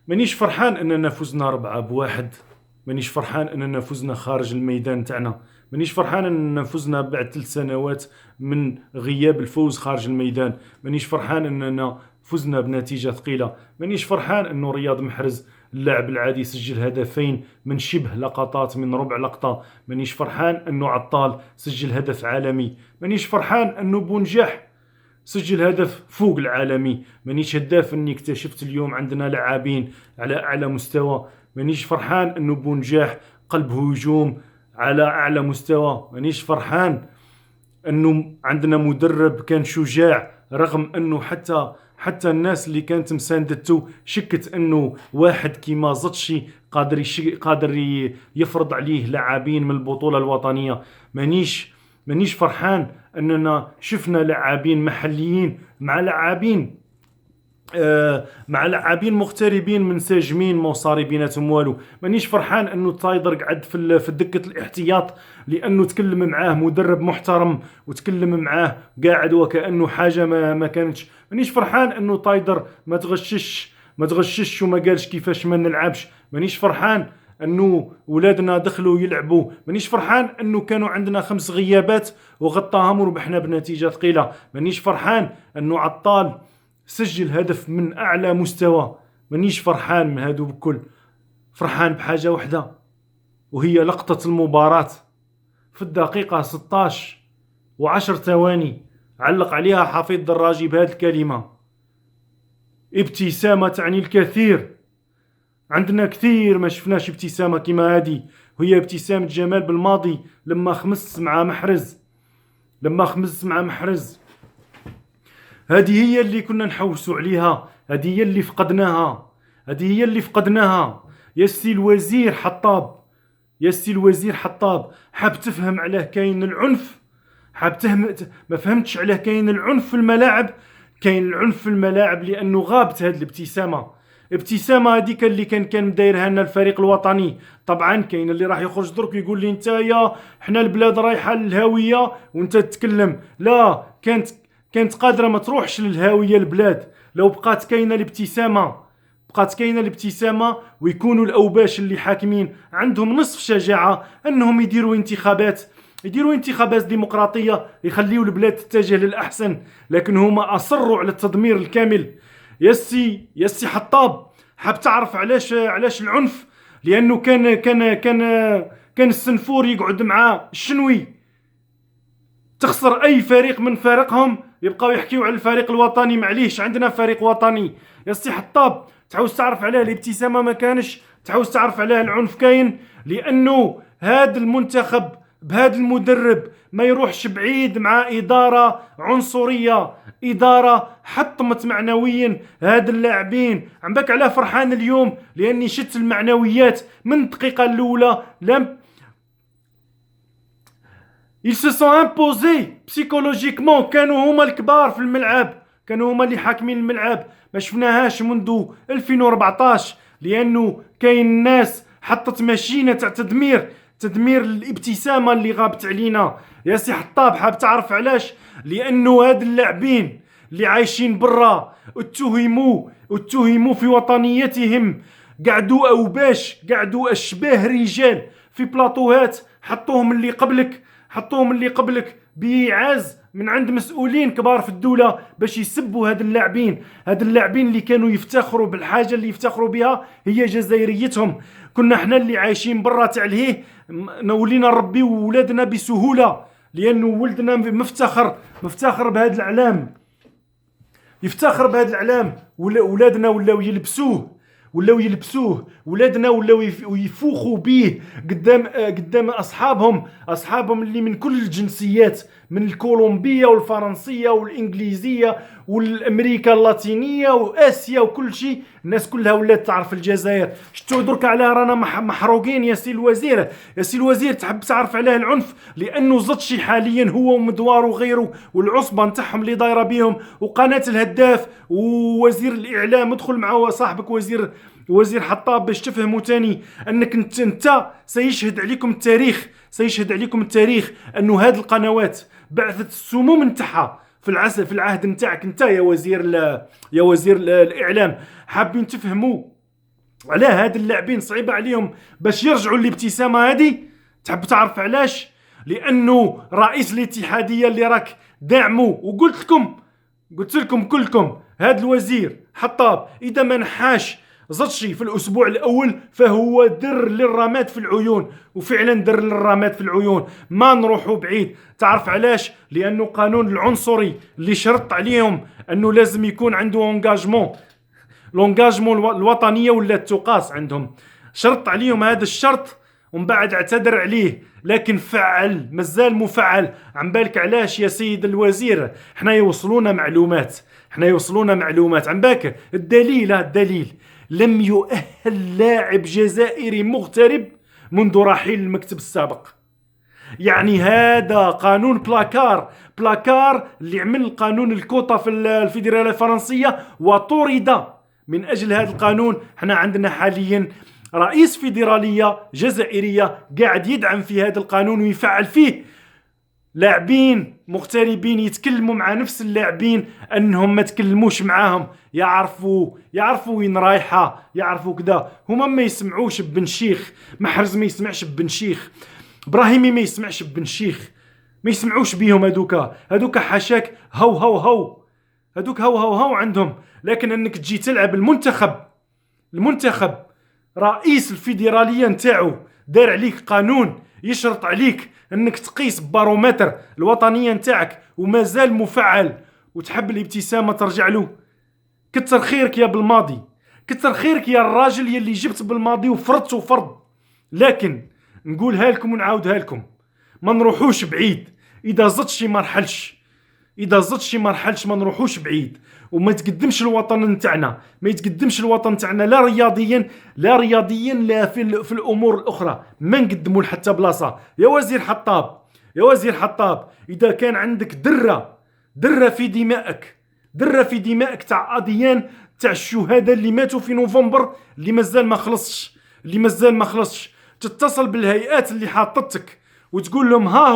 مانيش فرحان اننا فزنا 4-1. مانيش فرحان اننا فزنا خارج الميدان تاعنا. مانيش فرحان اننا فزنا بعد 3 سنوات من غياب الفوز خارج الميدان. مانيش فرحان اننا فزنا بنتيجة ثقيلة. مانيش فرحان انه رياض محرز اللاعب العادي سجل هدفين من شبه لقطات من ربع لقطة. مانيش فرحان انه عطال سجل هدف عالمي. مانيش فرحان انه بونجاح سجل هدف فوق العالمي. مانيش هداف اني اكتشفت اليوم عندنا لاعبين على اعلى مستوى. مانيش فرحان انه بونجاح قلب هجوم على اعلى مستوى. مانيش فرحان انه عندنا مدرب كان شجاع رغم انه حتى الناس اللي كانت مساندته شكت انه واحد كيما زطشي قادر يفرض عليه لاعبين من البطولة الوطنية. مانيش فرحان اننا شفنا لاعبين محليين مع لاعبين مغتربين منسجمين ما صاري بيناتهم والو. مانيش فرحان انه تايدر قعد في دكة الاحتياط لانه تكلم معاه مدرب محترم وتكلم معاه قاعد وكانه حاجه ما كانتش. مانيش فرحان انه تايدر ما تغشش وما قالش كيفاش ما نلعبش. مانيش فرحان انه ولادنا دخلوا يلعبوا. مانيش فرحان انه كانوا عندنا 5 غيابات وغطاهم وربحنا بنتيجه ثقيله. مانيش فرحان انه عطال سجل هدف من اعلى مستوى. مانيش فرحان من هادو بكل. فرحان بحاجه وحده وهي لقطه المباراه في الدقيقه 16 و10 ثواني علق عليها حفيظ دراجي بهذه الكلمه: ابتسامه تعني الكثير. عندنا كثير ما شفناش ابتسامه كما هذه، وهي ابتسامه جمال بالماضي لما خمس مع محرز. هذه هي اللي كنا نحوسوا عليها. هذه هي اللي فقدناها. يا سي الوزير حطاب حاب تفهم علاه كاين العنف. ما فهمتش علاه كاين العنف في الملاعب. كاين العنف في الملاعب لانه غابت هذه ابتسامه هذيك اللي كان دايرها لنا الفريق الوطني. طبعا كاين اللي راح يخرج درك يقول لي نتايا حنا البلاد رايحه للهاويه وانت تتكلم. لا، كانت قادره ما تروحش للهاويه البلاد لو بقات كاينه الابتسامه ويكونوا الاوباش اللي حاكمين عندهم نصف شجاعه انهم يديروا انتخابات ديمقراطيه يخليوا البلاد تتجه للاحسن. لكن هما اصروا على التدمير الكامل. يسي حطاب حاب تعرف علاش العنف؟ لانه كان السنفور يقعد مع الشنوي. تخسر اي فريق من فريقهم يبقاو يحكيوا على الفريق الوطني. معليش، عندنا فريق وطني. يسي حطاب تعوز تعرف عليه الابتسامه ما كانش، تعوز تعرف عليه العنف كاين. لانه هذا المنتخب بهذا المدرب ما يروحش بعيد مع إدارة عنصرية، إدارة حطمت معنويا هاد اللاعبين. عم بك على فرحان اليوم لأني شت المعنويات من الدقيقة الأولى. ils se sont imposés psychologiquement. كانوا هما الكبار في الملعب، كانوا هما اللي حاكمين الملعب. ما شفناهاش منذ 2014 لأنه كاين ناس حطت ماشينة تاع تدمير الابتسامة اللي غابت علينا. يا سي حطاب حاب تعرف علاش؟ لأنه هاد اللاعبين اللي عايشين برا اتهموا في وطنيتهم، قعدوا أشباه رجال في بلاطوهات. حطوهم اللي قبلك بإيعاز من عند مسؤولين كبار في الدولة باش يسبوا هاد اللاعبين اللي كانوا يفتخروا بالحاجة اللي يفتخروا بها هي جزائريتهم. كنا احنا اللي عايشين برا تاع الهيه نولينا نربيو ولادنا بسهولة لأنه ولدنا مفتخر بهذا الإعلام، يفتخر بهذا الإعلام. ولادنا ولاو يلبسوه ولادنا ولاو يفوخوا به قدام أصحابهم اللي من كل الجنسيات، من الكولومبية والفرنسية والإنجليزية والأمريكا اللاتينية وآسيا وكل شيء. الناس كلها ولات تعرف الجزائر. شتو درك على رانا محروقين. يا سي الوزير تحب تعرف عليه العنف؟ لأنه زطشي حاليا هو ومدوار وغيره والعصبة نتاعهم اللي دايرة بيهم وقناة الهداف ووزير الإعلام. ادخل معه صاحبك وزير حطاب باش تفهموا تاني انك انت سيشهد عليكم التاريخ انه هذه القنوات بعثت السموم نتاعها في العهد نتاعك انت يا وزير الاعلام. حابين تفهموا علاه هاد اللاعبين صعيبه عليهم باش يرجعوا الابتسامه هذه؟ تحب تعرف علاش؟ لانه رئيس الاتحاديه اللي راك داعمو، قلت لكم كلكم، هاد الوزير حطاب اذا ما نحاش زطشي في الاسبوع الاول فهو در للرماد في العيون، وفعلا در للرماد في العيون. ما نروحوا بعيد. تعرف علاش؟ لانه قانون العنصري اللي شرط عليهم انه لازم يكون عنده انجاجمون، لونجاجمون الوطنيه ولا تقاس عندهم، شرط عليهم هذا الشرط ومن بعد اعتذر عليه، لكن فعل مازال مفعل. عن بالك علاش يا سيد الوزير؟ حنا يوصلونا معلومات، عن بالك الدليل لم يؤهل لاعب جزائري مغترب منذ رحيل المكتب السابق. يعني هذا قانون بلاكار اللي عمل قانون الكوطة في الفيدرالية الفرنسية وطرد من أجل هذا القانون. احنا عندنا حاليا رئيس فيدرالية جزائرية قاعد يدعم في هذا القانون ويفعل فيه. لاعبين مغتربين يتكلموا مع نفس اللاعبين انهم ما تكلموش معاهم، يعرفوا وين رايحه، يعرفوا كذا. هما ما يسمعوش ببن شيخ، محرز ما يسمعش ببن شيخ، ابراهيمي ما يسمعش ببن شيخ، ما يسمعوش بيهم هذوك حاشاك هو هذوك هو عندهم. لكن انك تجي تلعب المنتخب رئيس الفيدراليه نتاعو دار عليك قانون يشرط عليك انك تقيس بارومتر الوطنيه نتاعك ومازال مفعل، وتحب الابتسامه ترجع له. كتر خيرك يا بالماضي، كتر خيرك يا الراجل يلي جبت بالماضي وفرضت وفرض. لكن نقولها لكم ونعاودها لكم، ما نروحوش بعيد. اذا زدت شي مرحلش ما نروحوش بعيد، وما يتقدمش الوطن نتاعنا، لا رياضيا لا في الامور الاخرى. ما نقدموا حتى بلاصه. يا وزير حطاب، اذا كان عندك دره في دمائك تاع اضيان تاع الشهداء اللي ماتوا في نوفمبر اللي مازال ما خلصش، تتصل بالهيئات اللي حاطتك وتقول لهم ها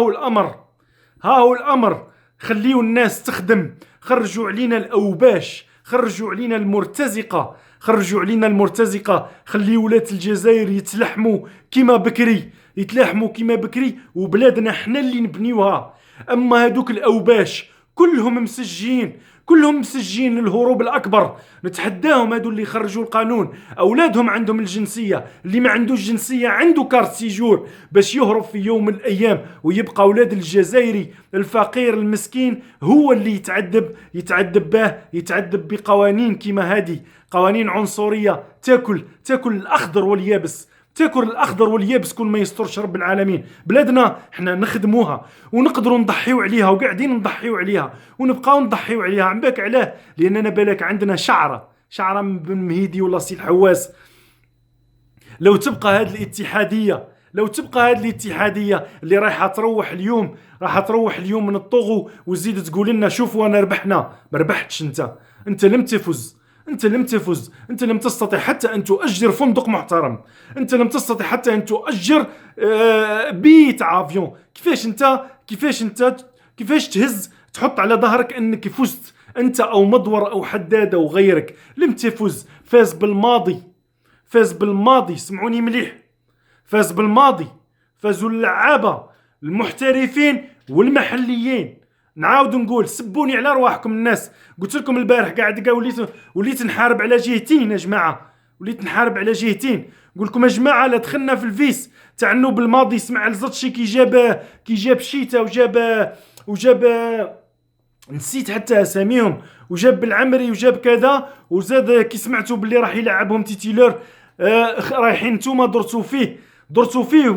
هو الامر، خليوا الناس تخدم، خرجوا علينا الاوباش، خرجوا علينا المرتزقه، خلي ولاد الجزائر يتلحموا كيما بكري، وبلادنا احنا اللي نبنيوها. اما هذوك الاوباش كلهم مسجين للهروب الاكبر. نتحداهم هذو اللي خرجوا القانون اولادهم عندهم الجنسيه، اللي ما عندوش جنسيه عنده كارت سيجور باش يهرب في يوم من الايام، ويبقى اولاد الجزائري الفقير المسكين هو اللي يتعذب بقوانين كيما هذه، قوانين عنصريه تاكل الاخضر واليابس كل ما يسترش رب العالمين. بلادنا احنا نخدموها ونقدروا نضحيو عليها، وقاعدين نضحيو عليها ونبقاو نضحيو عليها. عم بالك علاه؟ لاننا بالك عندنا شعره من بن مهيدي ولا سي الحواس. لو تبقى هذه الاتحاديه اللي راح تروح اليوم من الطغو وتزيد تقول لنا شوفوا انا ربحنا. ما ربحتش انت لم تفز، انت لم تستطع حتى ان تؤجر فندق محترم، انت لم تستطع حتى ان تؤجر بيت افيون. كيفاش تهز تحط على ظهرك انك فزت انت او مدور او حداده وغيرك؟ لم تفز. فاز بالماضي، سمعوني مليح، فاز بالماضي، فازوا اللعابه المحترفين والمحليين. نعاود نقول سبوني على رواحكم الناس. قلت لكم البارح قاعد وليت نحارب على جهتين يا جماعه، نقول لكم يا جماعه لا دخلنا في الفيس تاع انه بالماضي سمع الزطشي كي جاب شيتا وجاب نسيت حتى اساميهم، وجاب العمري وجاب كذا، وزاد كي سمعتوا باللي راح يلعبهم تيتيلور رايحين نتوما درتوا فيه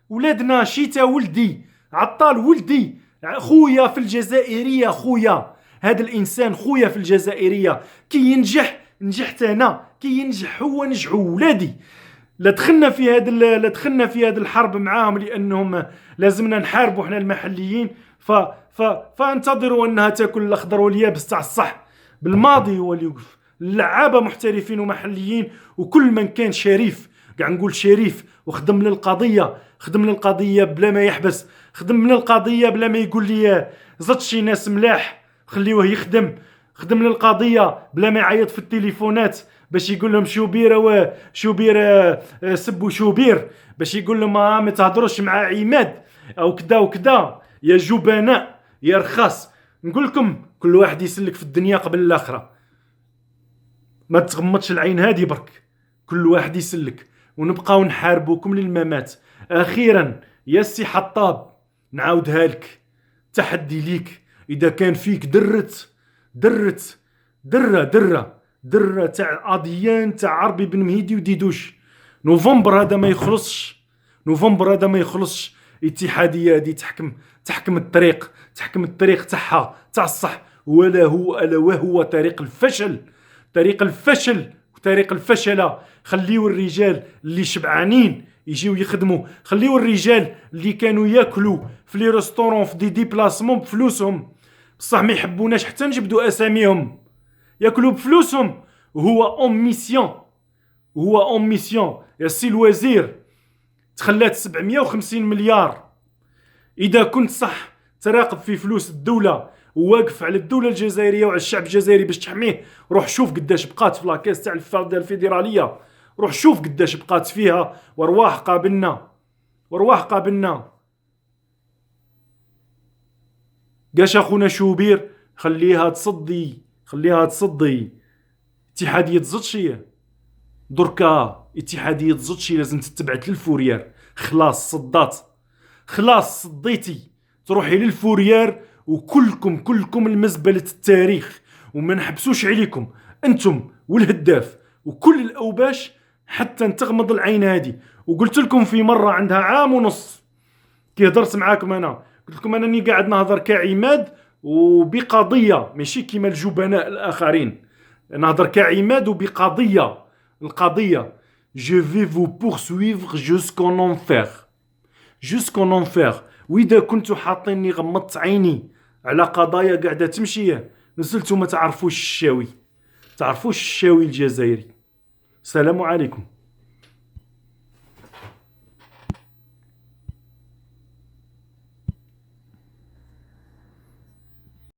ولادنا شيتا ولدي، عطال ولدي، خويا في الجزائريه، خويا هذا الانسان خويا في الجزائريه. كي نجحت انا، كي ينجح هو نجحوا ولادي. لا دخلنا في هذه الحرب معاهم لانهم لازمنا نحاربوا احنا المحليين. فانتظروا انها تاكل الاخضر واليابس تاع الصح. بالماضي هو اللي يوقف. اللعابه محترفين ومحليين وكل من كان شريف، قاعد نقول شريف وخدم للقضيه بلا ما يحبس، خدم للقضيه بلا ما يقول لي زدت شي ناس ملاح خليوه يخدم للقضيه بلا ما يعيط في التليفونات باش يقول لهم شوبير شوبير سبوا شوبير، باش يقول لهم ما تهضروش مع عماد او كدا وكدا، يا جبناء يا رخاص. نقول لكم كل واحد يسلك في الدنيا قبل الاخره، ما تغمضش العين هادي برك، كل واحد يسلك ونبقاو نحاربوكم للممات. اخيرا يا سي حطاب نعاودها لك، تحدي ليك، اذا كان فيك درة تاع اضيان تاع عربي بن مهيدي وديدوش، نوفمبر هذا ما يخلصش، نوفمبر هذا ما يخلصش. الاتحاديه هذه تحكم الطريق تاعها تاع الصح، ولا هو الا وهو طريق الفشل، طريق الفشل وطريق الفشله. خليو الرجال اللي شبعانين يجيو يخدموا، خليو الرجال اللي كانوا ياكلوا في لي ريستورون في دي ديبلاسمون بفلوسهم، بصح ما يحبوناش حتى نجبدوا اساميهم، ياكلوا بفلوسهم. وهو اون ميسيون يا سي الوزير، تخلات 750 مليار. اذا كنت صح تراقب في فلوس الدوله وواقف على الدوله الجزائريه وعلى الشعب الجزائري باش تحميه، روح شوف قداش بقات في لاكاس تاع الفيدراليه، روح شوف قداش بقات فيها، وارواح قابلنا. قاش اخونا شوبير خليها تصدي اتحاديه زدشي دركا، اتحاديه زدشي لازم تتبعت للفوريار. خلاص صديتي تروحي للفوريار، وكلكم المزبله التاريخ، وما نحبسوش عليكم انتم والهداف وكل الاوباش حتى تغمض العين هذه. وقلت لكم في مره عندها عام ونص كي هضرت معاكم، انا قلت لكم انني قاعد نهضر كعماد وبقضيه، ماشي كيما الجبناء الاخرين، نهضر كعماد وبقضيه. القضيه je vais vous poursuivre jusqu'en enfer. واذا كنتوا حاطيني غمضت عيني على قضايا قاعده تمشي، نزلتوا ما تعرفوش الشاوي الجزائري. السلام عليكم.